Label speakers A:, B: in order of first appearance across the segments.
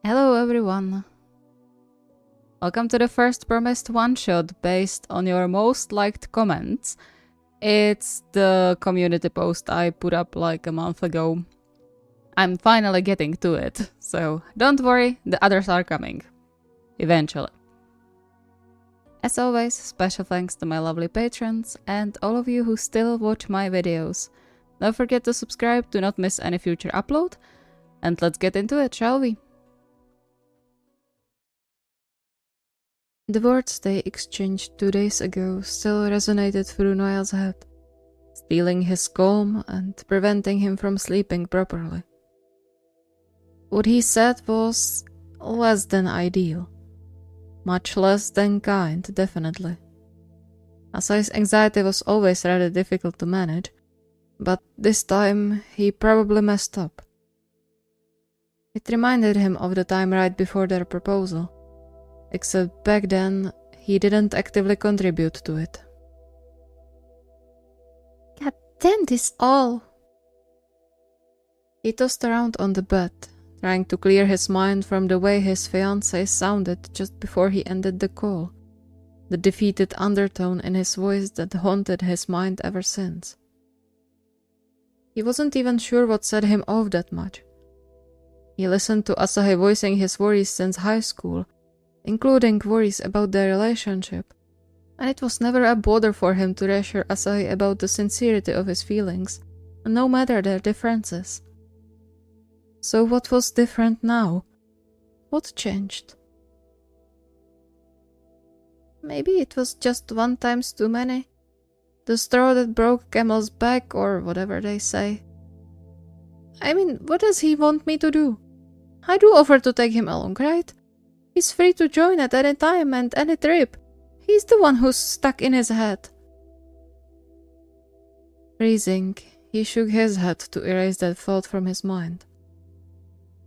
A: Hello everyone! Welcome to the first promised one-shot based on your most liked comments. It's the community post I put up like a month ago. I'm finally getting to it, so don't worry, the others are coming. Eventually. As always, special thanks to my lovely patrons and all of you who still watch my videos. Don't forget to subscribe to not miss any future upload, and let's get into it, shall we? The words they exchanged 2 days ago still resonated through Noel's head, stealing his calm and preventing him from sleeping properly. What he said was less than ideal. Much less than kind, definitely. Asahi's anxiety was always rather difficult to manage, but this time he probably messed up. It reminded him of the time right before their proposal. Except back then, he didn't actively contribute to it. God damn this all! He tossed around on the bed, trying to clear his mind from the way his fiancée sounded just before he ended the call, the defeated undertone in his voice that haunted his mind ever since. He wasn't even sure what set him off that much. He listened to Asahi voicing his worries since high school, including worries about their relationship, and it was never a bother for him to reassure Asahi about the sincerity of his feelings, no matter their differences. So what was different now? What changed? Maybe it was just 1 times too many. The straw that broke camel's back, or whatever they say. I mean, what does he want me to do? I do offer to take him along, right? He's free to join at any time and any trip. He's the one who's stuck in his head. Freezing, he shook his head to erase that thought from his mind.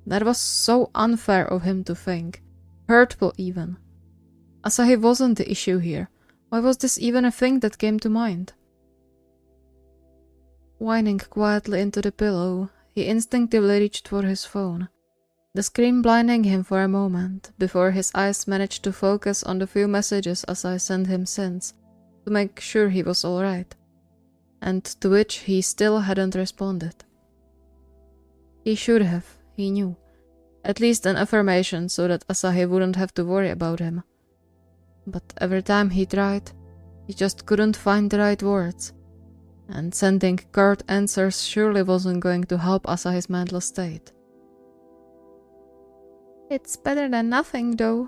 A: That was so unfair of him to think. Hurtful even. Asahi wasn't the issue here. Why was this even a thing that came to mind? Whining quietly into the pillow, he instinctively reached for his phone. The screen blinding him for a moment, before his eyes managed to focus on the few messages Asahi sent him since, to make sure he was alright, and to which he still hadn't responded. He should have, he knew. At least an affirmation so that Asahi wouldn't have to worry about him. But every time he tried, he just couldn't find the right words, and sending curt answers surely wasn't going to help Asahi's mental state. It's better than nothing, though.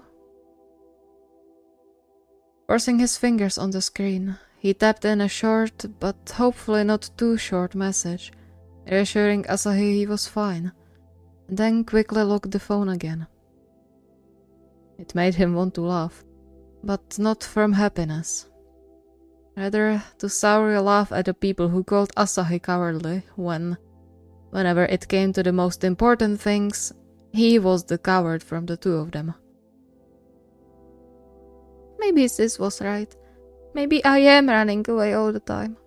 A: Forcing his fingers on the screen, he tapped in a short, but hopefully not too short message, reassuring Asahi he was fine, then quickly locked the phone again. It made him want to laugh, but not from happiness. Rather, to sourly laugh at the people who called Asahi cowardly whenever it came to the most important things, he was the coward from the two of them. Maybe Sis was right. Maybe I am running away all the time.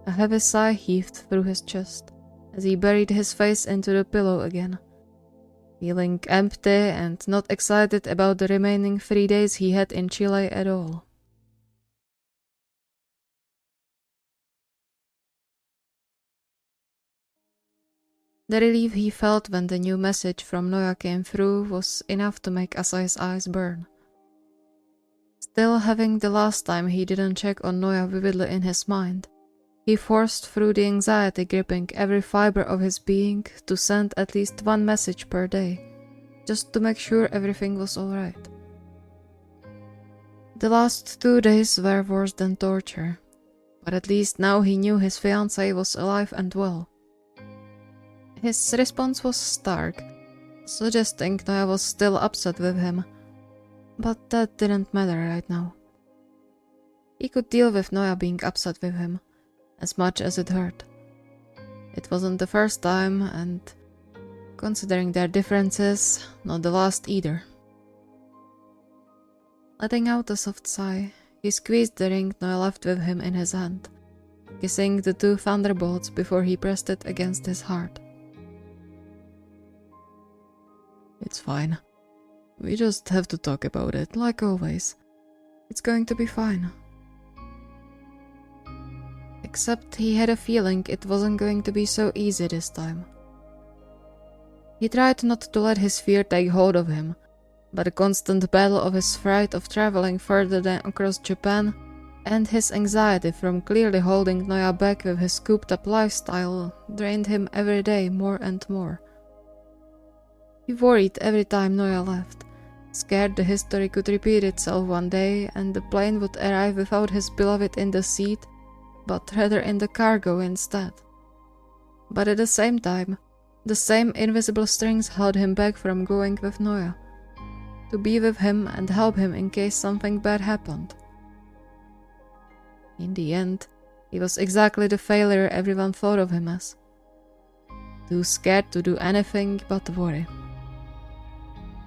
A: A heavy sigh heaved through his chest as he buried his face into the pillow again, feeling empty and not excited about the remaining 3 days he had in Chile at all. The relief he felt when the new message from Noya came through was enough to make Asahi's eyes burn. Still having the last time he didn't check on Noya vividly in his mind, he forced through the anxiety gripping every fiber of his being to send at least 1 message per day, just to make sure everything was alright. The last 2 days were worse than torture, but at least now he knew his fiancée was alive and well. His response was stark, suggesting Noya was still upset with him, but that didn't matter right now. He could deal with Noya being upset with him, as much as it hurt. It wasn't the first time, and, considering their differences, not the last either. Letting out a soft sigh, he squeezed the ring Noya left with him in his hand, kissing the 2 thunderbolts before he pressed it against his heart. It's fine. We just have to talk about it, like always. It's going to be fine. Except he had a feeling it wasn't going to be so easy this time. He tried not to let his fear take hold of him, but the constant battle of his fright of traveling further than across Japan and his anxiety from clearly holding Noya back with his cooped-up lifestyle drained him every day more and more. He worried every time Noya left, scared the history could repeat itself one day and the plane would arrive without his beloved in the seat, but rather in the cargo instead. But at the same time, the same invisible strings held him back from going with Noya, to be with him and help him in case something bad happened. In the end, he was exactly the failure everyone thought of him as. Too scared to do anything but worry.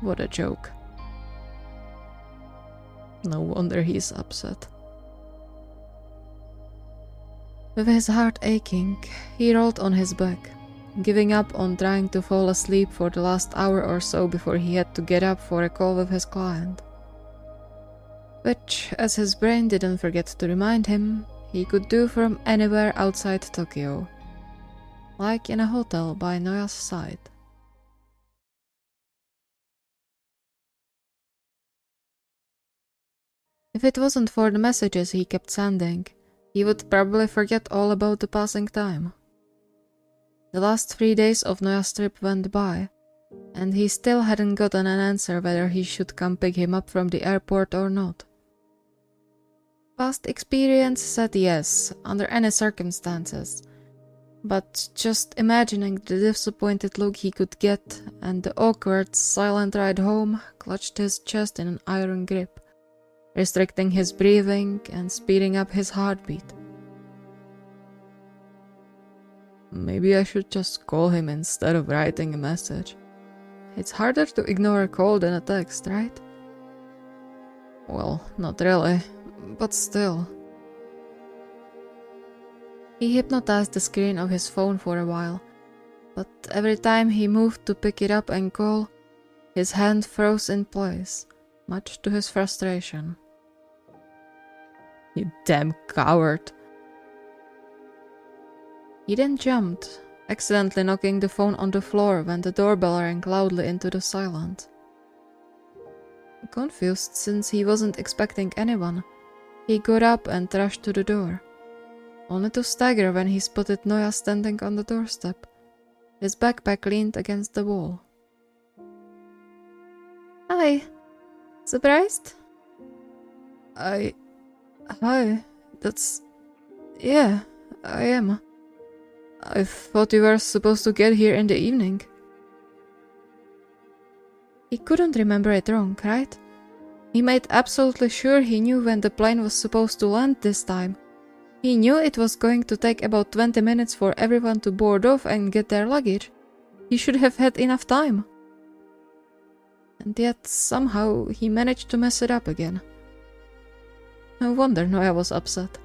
A: What a joke. No wonder he's upset. With his heart aching, he rolled on his back, giving up on trying to fall asleep for the last hour or so before he had to get up for a call with his client. Which, as his brain didn't forget to remind him, he could do from anywhere outside Tokyo, like in a hotel by Noya's side. If it wasn't for the messages he kept sending, he would probably forget all about the passing time. The last 3 days of Noya's trip went by, and he still hadn't gotten an answer whether he should come pick him up from the airport or not. Past experience said yes, under any circumstances, but just imagining the disappointed look he could get and the awkward, silent ride home clutched his chest in an iron grip, restricting his breathing and speeding up his heartbeat. Maybe I should just call him instead of writing a message. It's harder to ignore a call than a text, right? Well, not really, but still. He hypnotized the screen of his phone for a while, but every time he moved to pick it up and call, his hand froze in place, much to his frustration. You damn coward. He then jumped, accidentally knocking the phone on the floor when the doorbell rang loudly into the silence. Confused since he wasn't expecting anyone, he got up and rushed to the door, only to stagger when he spotted Noya standing on the doorstep, his backpack leaned against the wall. Hi. Surprised? Hi, yeah, I am. I thought you were supposed to get here in the evening. He couldn't remember it wrong, right? He made absolutely sure he knew when the plane was supposed to land this time. He knew it was going to take about 20 minutes for everyone to board off and get their luggage. He should have had enough time. And yet, somehow, he managed to mess it up again. No wonder Noya was upset.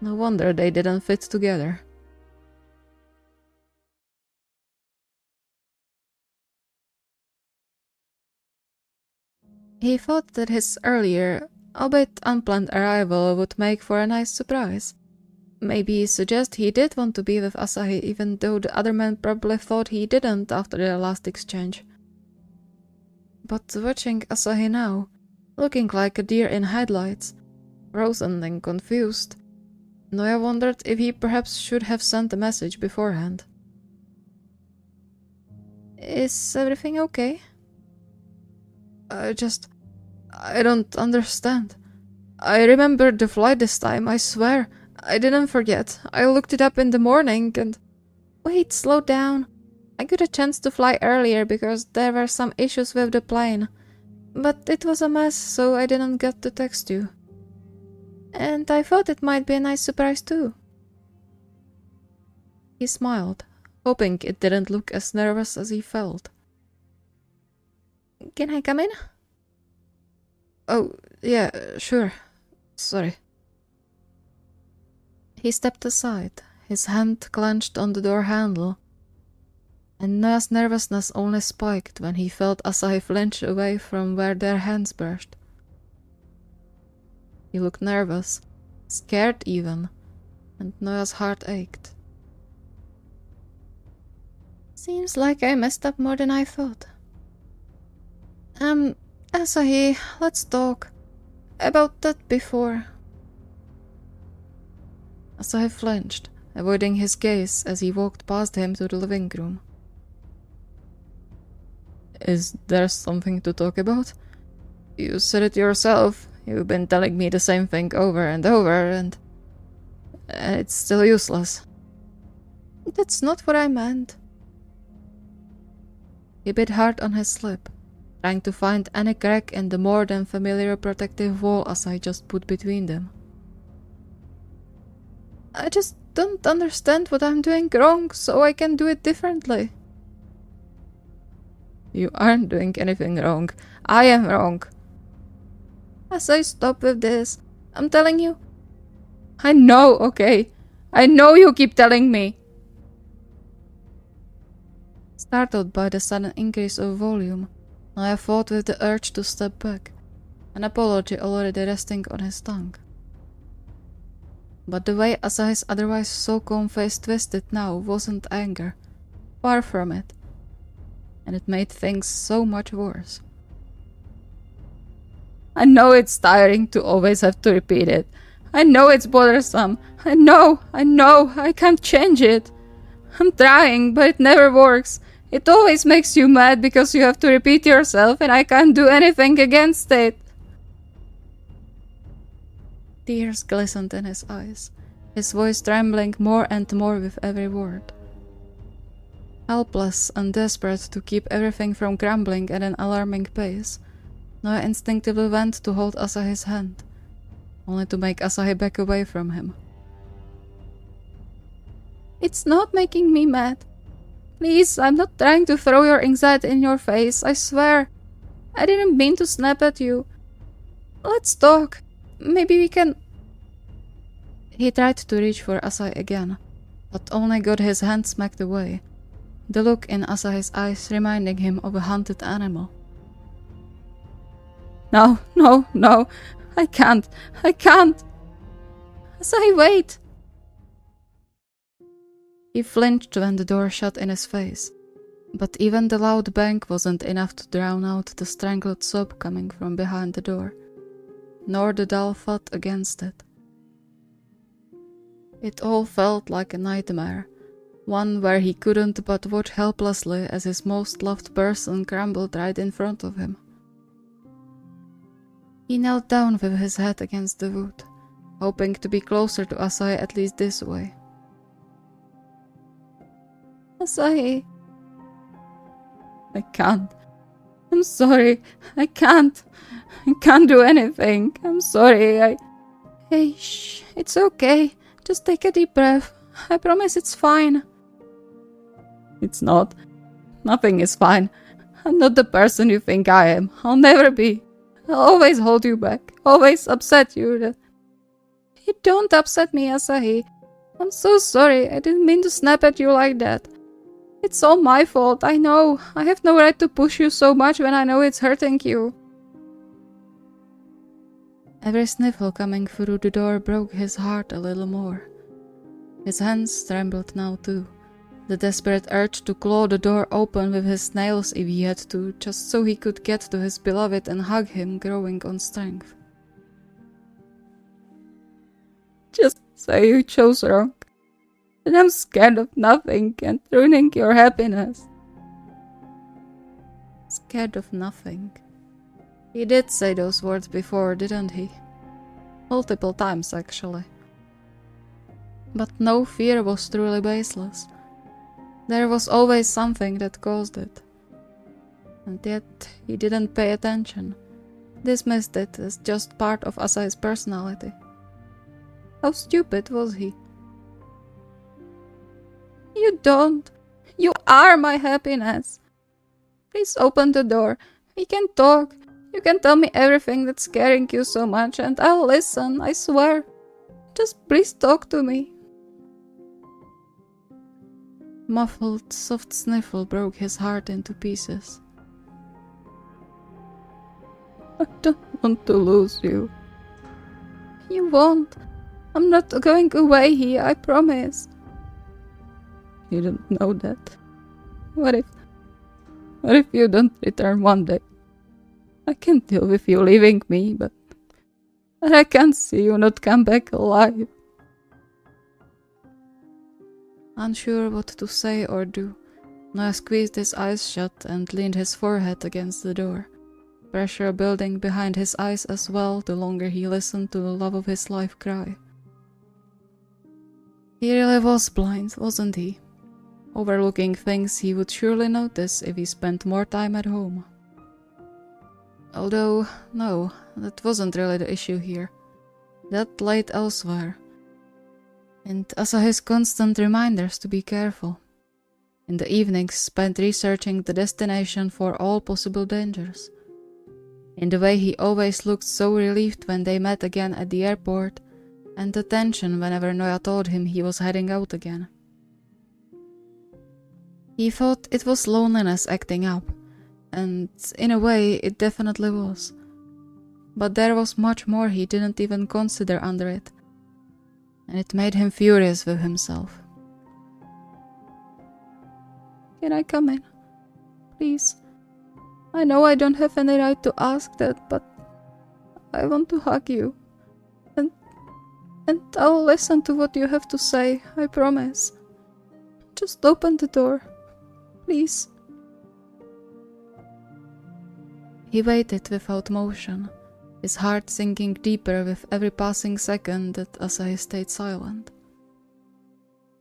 A: No wonder they didn't fit together. He thought that his earlier, albeit unplanned arrival would make for a nice surprise. Maybe suggest he did want to be with Asahi even though the other men probably thought he didn't after their last exchange. But watching Asahi now, looking like a deer in headlights, frozen and confused, Noya wondered if he perhaps should have sent a message beforehand. Is everything okay? I don't understand. I remembered the flight this time, I swear. I didn't forget. I looked it up in the morning and... Wait, slow down. I got a chance to fly earlier because there were some issues with the plane. But it was a mess, so I didn't get to text you. And I thought it might be a nice surprise too. He smiled, hoping it didn't look as nervous as he felt. Can I come in? Oh, yeah, sure. Sorry. He stepped aside, his hand clenched on the door handle. and Noya's nervousness only spiked when he felt Asahi flinch away from where their hands brushed. He looked nervous, scared even, and Noya's heart ached. Seems like I messed up more than I thought. Asahi, let's talk. About that before. Asahi flinched, avoiding his gaze as he walked past him to the living room. Is there something to talk about? You said it yourself. You've been telling me the same thing over and over, and it's still useless. That's not what I meant. He bit hard on his lip, trying to find any crack in the more than familiar protective wall Asahi just put between them. I just don't understand what I'm doing wrong, so I can do it differently. You aren't doing anything wrong. I am wrong. Asahi, stop with this. I'm telling you. I know, okay? I know you keep telling me. Startled by the sudden increase of volume, Noel fought with the urge to step back, an apology already resting on his tongue. But the way Asahi's otherwise so calm face twisted now wasn't anger, far from it, and it made things so much worse. I know it's tiring to always have to repeat it. I know it's bothersome. I know, I can't change it. I'm trying, but it never works. It always makes you mad because you have to repeat yourself and I can't do anything against it. Tears glistened in his eyes, his voice trembling more and more with every word. Helpless and desperate to keep everything from crumbling at an alarming pace, Noel instinctively went to hold Asahi's hand, only to make Asahi back away from him. It's not making me mad. Please, I'm not trying to throw your anxiety in your face, I swear. I didn't mean to snap at you. Let's talk. Maybe we can... He tried to reach for Asahi again, but only got his hand smacked away, the look in Asahi's eyes reminding him of a hunted animal. No, I can't. Asahi, wait! He flinched when the door shut in his face, but even the loud bang wasn't enough to drown out the strangled sob coming from behind the door, nor the dull thud against it. It all felt like a nightmare, one where he couldn't but watch helplessly as his most loved person crumbled right in front of him. He knelt down with his head against the wood, hoping to be closer to Asahi at least this way. Asahi. I can't. I'm sorry. I can't do anything. I'm sorry. Hey, shh. It's okay. Just take a deep breath. I promise it's fine. It's not. Nothing is fine. I'm not the person you think I am. I'll never be. I'll always hold you back. Always upset you. You don't upset me, Asahi. I'm so sorry. I didn't mean to snap at you like that. It's all my fault, I know. I have no right to push you so much when I know it's hurting you. Every sniffle coming through the door broke his heart a little more. His hands trembled now too, the desperate urge to claw the door open with his nails if he had to, just so he could get to his beloved and hug him growing on strength. Just say you chose wrong. And I'm scared of nothing and ruining your happiness. Scared of nothing. He did say those words before, didn't he? Multiple times, actually. But no fear was truly baseless. There was always something that caused it. And yet, he didn't pay attention, dismissed it as just part of Asahi's personality. How stupid was he? You don't. You are my happiness. Please open the door. We can talk. You can tell me everything that's scaring you so much and I'll listen, I swear. Just please talk to me. Muffled, soft sniffle broke his heart into pieces. I don't want to lose you. You won't. I'm not going away here, I promise. You don't know that. What if you don't return one day? I can deal with you leaving me, but I can't see you not come back alive. Unsure what to say or do, Noel squeezed his eyes shut and leaned his forehead against the door, pressure building behind his eyes as well the longer he listened to the love of his life cry. He really was blind, wasn't he? Overlooking things he would surely notice if he spent more time at home. Although, no, that wasn't really the issue here. That lay elsewhere. In Asahi's constant reminders to be careful. In the evenings spent researching the destination for all possible dangers. In the way he always looked so relieved when they met again at the airport, and the tension whenever Noya told him he was heading out again. He thought it was loneliness acting up, and in a way it definitely was. But there was much more he didn't even consider under it, and it made him furious with himself. Can I come in? Please. I know I don't have any right to ask that, but I want to hug you. And I'll listen to what you have to say, I promise. Just open the door. Please. He waited without motion, his heart sinking deeper with every passing second that Asahi stayed silent.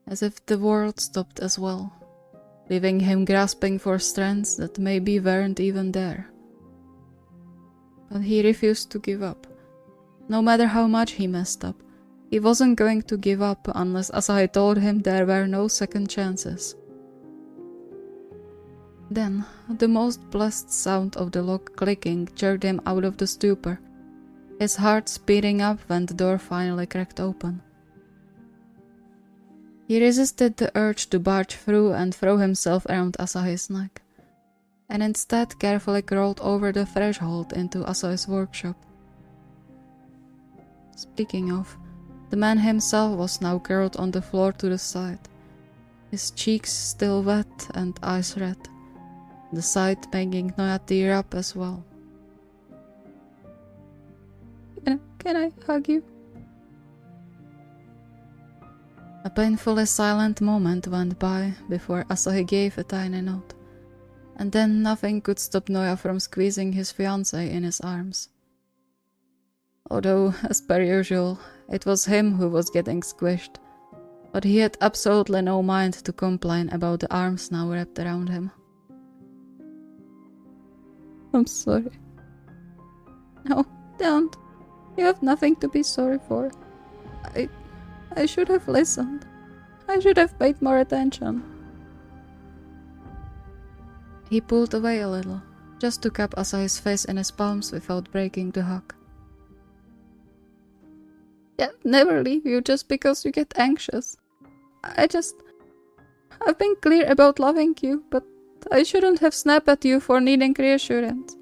A: As if the world stopped as well, leaving him grasping for strengths that maybe weren't even there. But he refused to give up. No matter how much he messed up, he wasn't going to give up unless Asahi told him there were no second chances. Then, the most blessed sound of the lock clicking jerked him out of the stupor, his heart speeding up when the door finally cracked open. He resisted the urge to barge through and throw himself around Asahi's neck, and instead carefully crawled over the threshold into Asahi's workshop. Speaking of, the man himself was now curled on the floor to the side, his cheeks still wet and eyes red, the sight making Noya tear up as well. Can I hug you? A painfully silent moment went by before Asahi gave a tiny nod, and then nothing could stop Noya from squeezing his fiancée in his arms. Although, as per usual, it was him who was getting squished, but he had absolutely no mind to complain about the arms now wrapped around him. I'm sorry. No, don't. You have nothing to be sorry for. I should have listened. I should have paid more attention. He pulled away a little, just to cup Asahi's face in his palms without breaking the hug. Yeah, never leave you just because you get anxious. I've been clear about loving you, but I shouldn't have snapped at you for needing reassurance.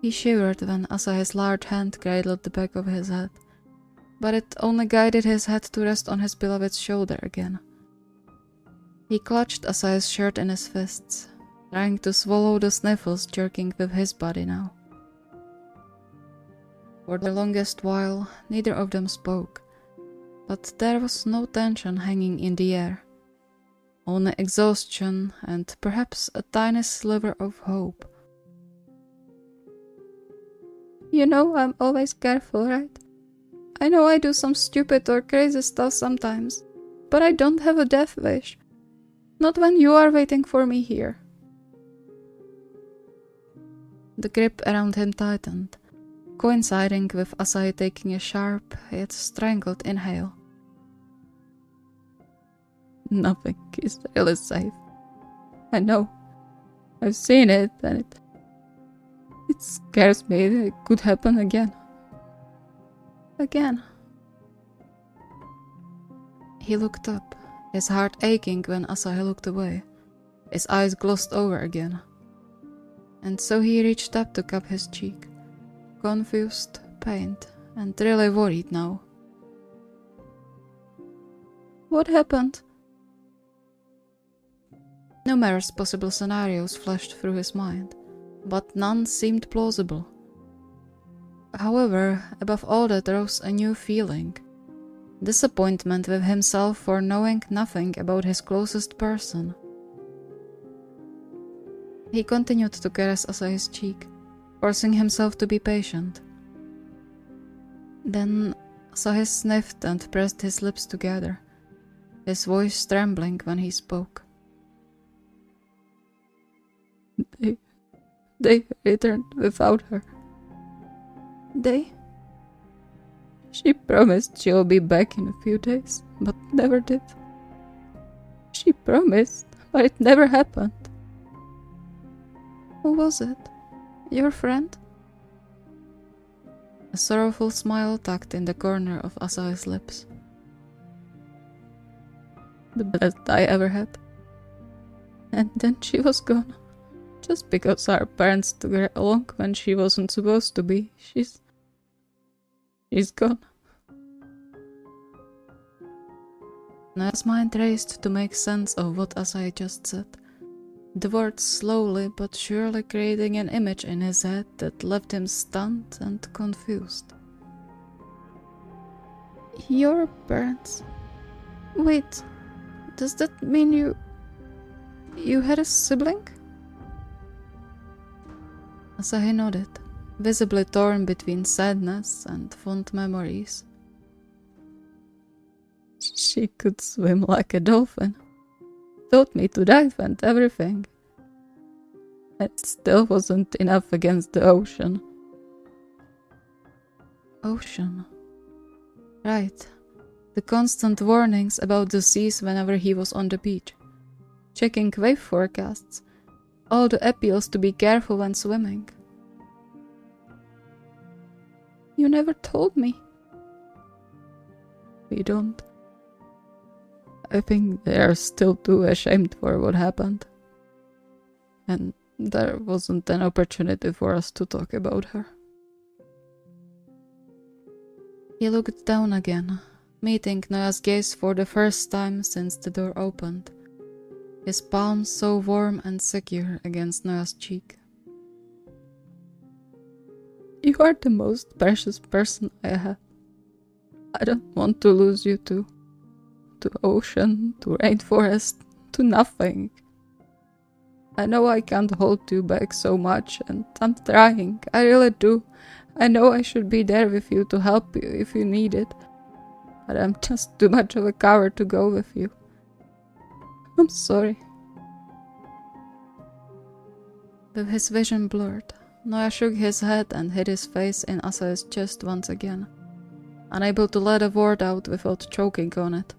A: He shivered when Asahi's large hand cradled the back of his head, but it only guided his head to rest on his beloved's shoulder again. He clutched Asahi's shirt in his fists, trying to swallow the sniffles jerking with his body now. For the longest while, neither of them spoke, but there was no tension hanging in the air, only exhaustion and perhaps a tiny sliver of hope. You know I'm always careful, right? I know I do some stupid or crazy stuff sometimes, but I don't have a death wish. Not when you are waiting for me here. The grip around him tightened, coinciding with Asahi taking a sharp yet strangled inhale. Nothing is really safe. I know. I've seen it, and it scares me that it could happen again. Again. He looked up, his heart aching when Asahi looked away. His eyes glossed over again. And so he reached up to cup his cheek, confused, pained, and really worried now. What happened? Numerous possible scenarios flashed through his mind, but none seemed plausible. However, above all that rose a new feeling. Disappointment with himself for knowing nothing about his closest person. He continued to caress Asahi's cheek, forcing himself to be patient. Then Asahi sniffed and pressed his lips together, his voice trembling when he spoke. They returned without her. She promised she'll be back in a few days, but never did. She promised, but it never happened. Who was it? Your friend? A sorrowful smile tucked in the corner of Asahi's lips. The best I ever had. And then she was gone. Just because our parents took her along when she wasn't supposed to be. She's gone. Noel's mind raced to make sense of what Asahi just said. The words slowly but surely creating an image in his head that left him stunned and confused. Your parents? Wait, does that mean you had a sibling? Asahi nodded, visibly torn between sadness and fond memories. She could swim like a dolphin, taught me to dive and everything. It still wasn't enough against the ocean. Ocean. Right. The constant warnings about the seas whenever he was on the beach. Checking wave forecasts. All the appeals to be careful when swimming. You never told me. We don't. I think they are still too ashamed for what happened. And there wasn't an opportunity for us to talk about her. He looked down again, meeting Noya's gaze for the first time since the door opened. His palm so warm and secure against Noya's cheek. You are the most precious person I have. I don't want to lose you to ocean, to rainforest, to nothing. I know I can't hold you back so much, and I'm trying, I really do. I know I should be there with you to help you if you need it, but I'm just too much of a coward to go with you. I'm sorry. With his vision blurred, Noya shook his head and hid his face in Asahi's chest once again, unable to let a word out without choking on it.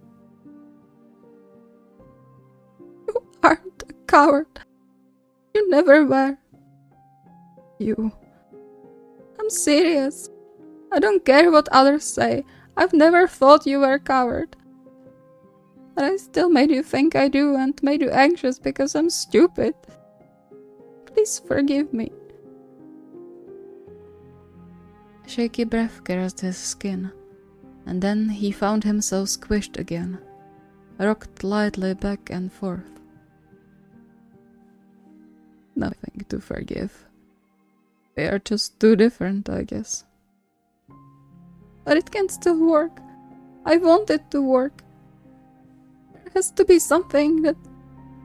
A: You aren't a coward. You never were. I'm serious. I don't care what others say. I've never thought you were a coward. But I still made you think I do and made you anxious because I'm stupid. Please forgive me. A shaky breath caressed his skin, and then he found himself squished again, rocked lightly back and forth. Nothing to forgive. We are just too different, I guess. But it can still work. I want it to work. There has to be something that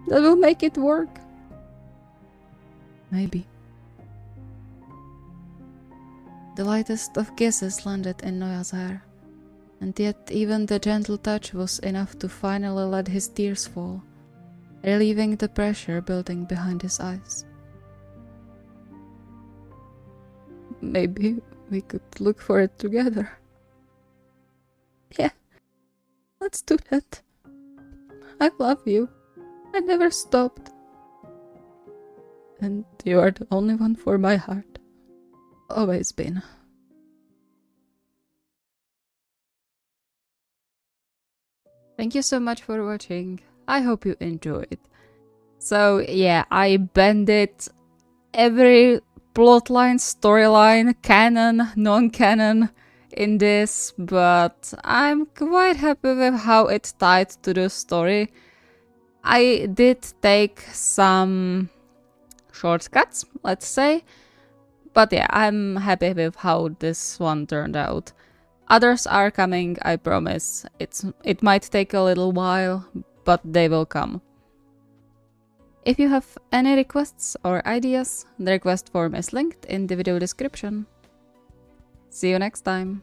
A: will make it work. Maybe. The lightest of kisses landed in Noya's hair, and yet even the gentle touch was enough to finally let his tears fall, relieving the pressure building behind his eyes. Maybe we could look for it together. Yeah, let's do that. I love you. I never stopped. And you are the only one for my heart. Always been. Thank you so much for watching. I hope you enjoyed. So yeah, I bended every plotline, storyline, canon, non-canon in this, but I'm quite happy with how it tied to the story. I did take some shortcuts, let's say, but yeah, I'm happy with how this one turned out. Others are coming, I promise. It might take a little while, but they will come. If you have any requests or ideas, the request form is linked in the video description. See you next time!